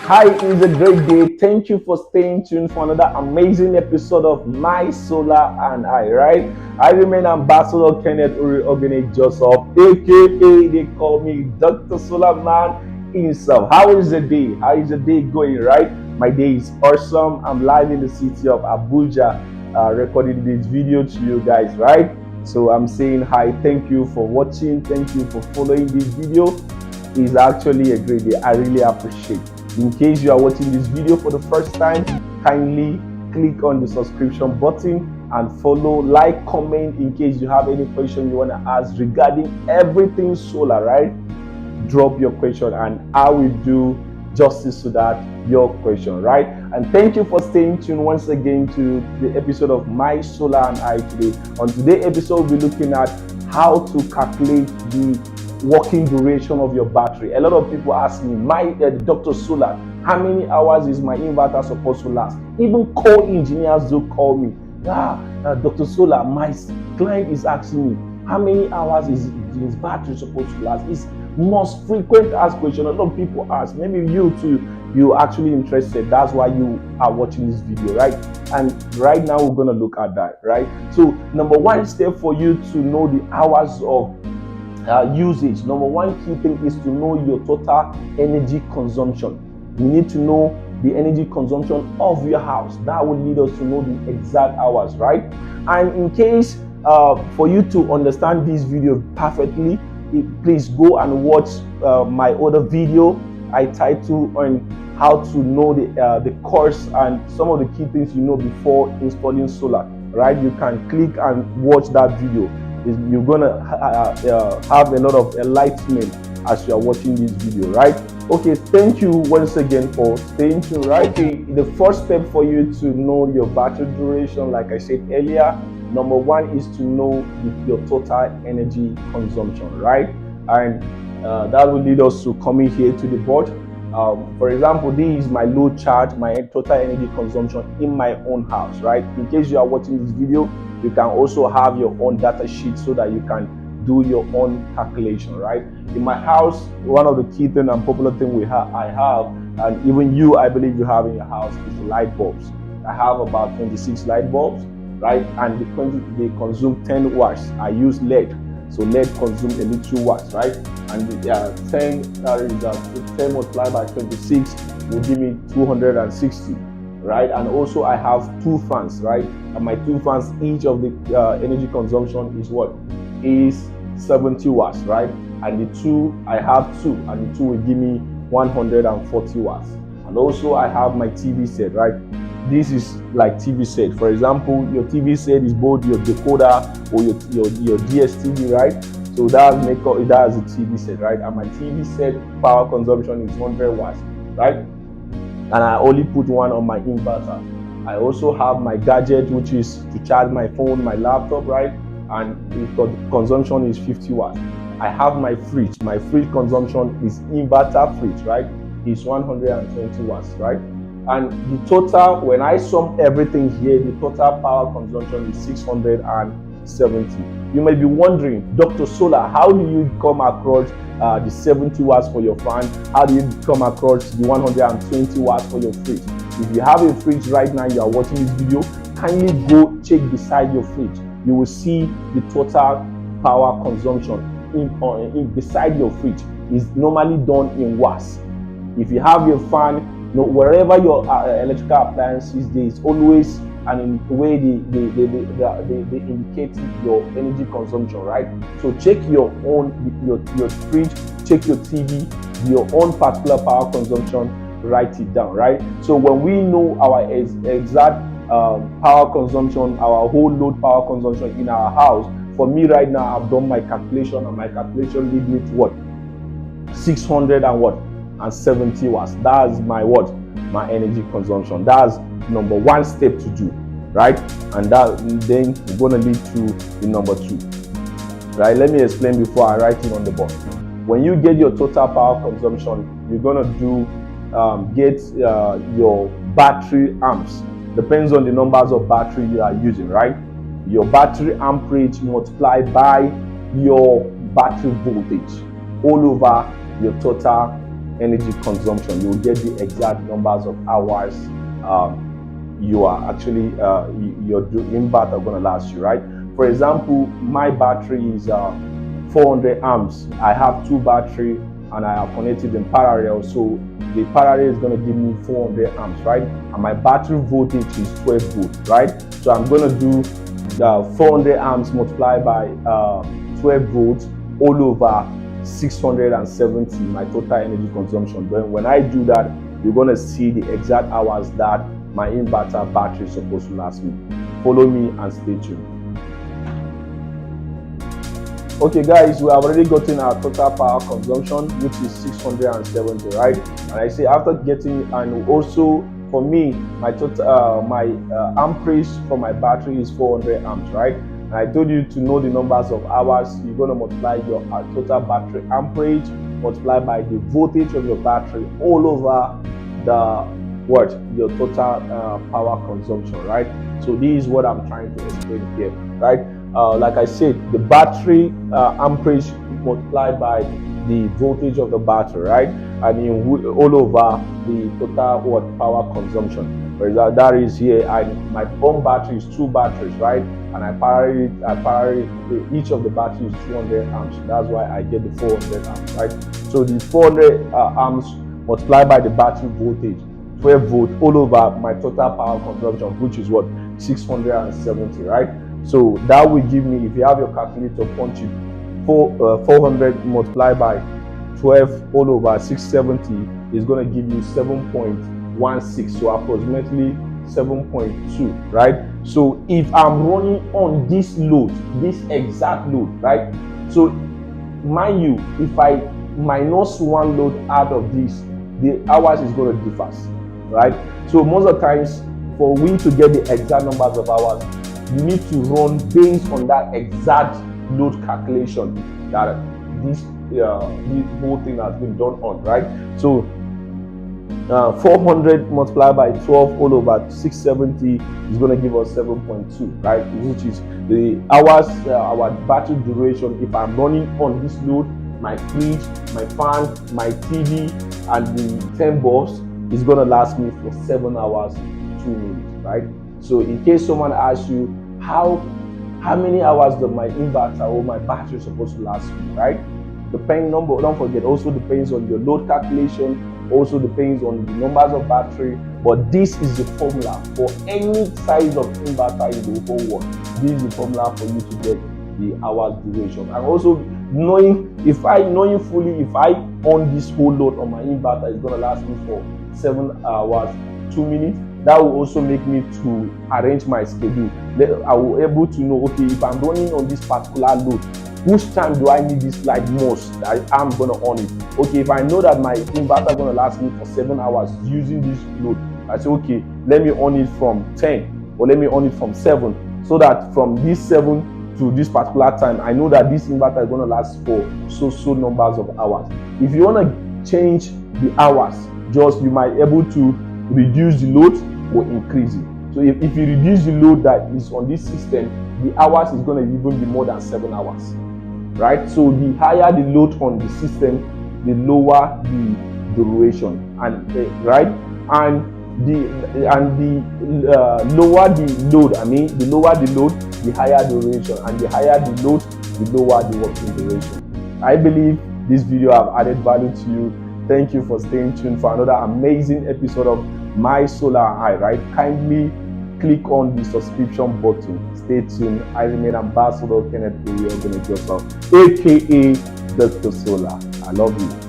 Hi, it's a great day. Thank you for staying tuned for another amazing episode of My Solar and I, right? I remain Ambassador Kenneth Uri Ogene Joseph, aka they call me Dr. Solar Man himself. How is the day? How is the day going, right? My day is awesome. I'm live in the city of Abuja, recording this video to you guys, right? So I'm saying hi, thank you for watching, thank you for following this video. It's actually a great day. I really appreciate it. In case you are watching this video for the first time, kindly click on the subscription button and follow, like, comment in case you have any question you want to ask regarding everything solar, right? Drop your question and I will do justice to that, your question, right? And thank you for staying tuned once again to the episode of My Solar and I today. On today's episode, we'll be looking at how to calculate the working duration of your battery. A lot of people ask me, Dr. Solar, how many hours is my inverter supposed to last? Even core engineers do call me, Dr. Solar, my client is asking me, how many hours is his battery supposed to last? It's most frequent asked question. A lot of people ask, maybe you too, you're actually interested. That's why you are watching this video, right? And right now we're going to look at that, right? So number one step for you to know the hours of usage. Number one key thing is to know your total energy consumption. You need to know the energy consumption of your house. That will lead us to know the exact hours, right? And in case for you to understand this video perfectly, please go and watch my other video I titled on how to know the course and some of the key things you know before installing solar, right? You can click and watch that video. You're gonna have a lot of enlightenment as you are watching this video, right? Okay, thank you once again for staying tuned, right? Okay, the first step for you to know your battery duration, like I said earlier, number one is to know your total energy consumption, right? And that will lead us to coming here to the board. For example, this is my load chart, my total energy consumption in my own house, right? In case you are watching this video, you can also have your own data sheet so that you can do your own calculation, right? In my house, one of the key things and popular thing I have, and even you, I believe you have in your house, is the light bulbs. I have about 26 light bulbs, right? And they consume 10 watts. I use LED, so LED consumes a little watts, right? And 10 multiplied by 26 will give me 260. Right, and also I have two fans, right? And my two fans, each of the energy consumption is what is 70 watts, right? And I have two, and the two will give me 140 watts. And also I have my TV set, right? This is like TV set. For example, your TV set is both your decoder or your DSTV, right? So that's a TV set, right? And my TV set power consumption is 100 watts, right? And I only put one on my inverter. I also have my gadget, which is to charge my phone, my laptop, right? And the consumption is 50 watts. I have my fridge. My fridge consumption is inverter fridge, right? It's 120 watts, right? And the total, when I sum everything here, the total power consumption is 670. You may be wondering, Dr. Solar, how do you come across the 70 watts for your fan? How do you come across the 120 watts for your fridge? If you have a fridge right now, you are watching this video, kindly go check beside your fridge. You will see the total power consumption beside your fridge. Is normally done in watts. If you have your fan, wherever your electrical appliances, there is always and in the way they indicate your energy consumption, right? So check your fridge, check your TV, your own particular power consumption, write it down, right? So when we know our exact power consumption, our whole load power consumption in our house, for me right now, I've done my calculation, and my calculation leads me to what? 670 watts. That's my what? My energy consumption. That's number one step to do, right? And then we're going to lead to the number two, right? Let me explain before I write it on the board. When you get your total power consumption, you're going to get your battery amps. Depends on the numbers of battery you are using, right? Your battery amperage multiplied by your battery voltage all over your total energy consumption. You will get the exact numbers of hours you are actually your inverter going to last you, right? For example, my battery is 400 amps. I have two battery and I have connected in parallel, so the parallel is going to give me 400 amps, right? And my battery voltage is 12 volts, right? So I'm going to do 400 amps multiplied by 12 volts all over 670, my total energy consumption. Then when I do that, you're going to see the exact hours that my inverter battery is supposed to last me. Follow me and stay tuned. Okay guys, we have already gotten our total power consumption, which is 670, right? And I say after getting, and also for me, my total amperage for my battery is 400 amps, right? And I told you to know the numbers of hours. You're going to multiply your total battery amperage multiplied by the voltage of your battery all over your total power consumption, right? So this is what I'm trying to explain here, right? Like I said, the battery amperage multiplied by the voltage of the battery, right? And in all over the total power consumption. For example, that is here. My own battery is two batteries, right? And I parallel each of the batteries is 200 amps. That's why I get the 400 amps, right? So the 400 amps multiplied by the battery voltage, 12 volts all over my total power consumption, which is what, 670, right? So that will give me, if you have your calculator, punch it, 400 multiplied by 12 all over 670 is going to give you 7.16, so approximately 7.2, right? So if I'm running on this load, this exact load, right? So mind you, if I minus one load out of this, the hours is going to differ, right? So most of the times, for we to get the exact numbers of hours, you need to run based on that exact load calculation that this whole thing has been done on, right? So 400 multiplied by 12 all over 670 is going to give us 7.2, right? Which is the hours, our battery duration. If I'm running on this load, my fridge, my fan, my TV, and the 10 bulbs is going to last me for 7 hours 2 minutes, right? So in case someone asks you how many hours does my inverter or my battery is supposed to last me, right? Depending number, don't forget, also depends on your load calculation, also depends on the numbers of battery. But this is the formula for any size of inverter in the whole world. This is the formula for you to get the hours duration. And also knowing fully if I on this whole load on my inverter is gonna last me for 7 hours 2 minutes, that will also make me to arrange my schedule. I will able to know, okay, if I'm running on this particular load, which time do I need this light most? I'm gonna on it. Okay, if I know that my inverter gonna last me for 7 hours using this load, I say, okay, let me on it from 10 or let me on it from 7, so that from this 7 to this particular time, I know that this inverter is gonna last for so numbers of hours. If you wanna change the hours, just you might able to reduce the load or increase it. So if you reduce the load that is on this system, the hours is going to even be more than 7 hours, right? So the higher the load on the system, the lower the duration, and right, and the lower the load. The lower the load, the higher duration, and the higher the load, the lower the working duration. I believe this video have added value to you. Thank you for staying tuned for another amazing episode of My Solar Eye, right? Kindly click on the subscription button. Stay tuned. I remain Ambassador Kenneth Uri, aka Dr. Solar. I love you.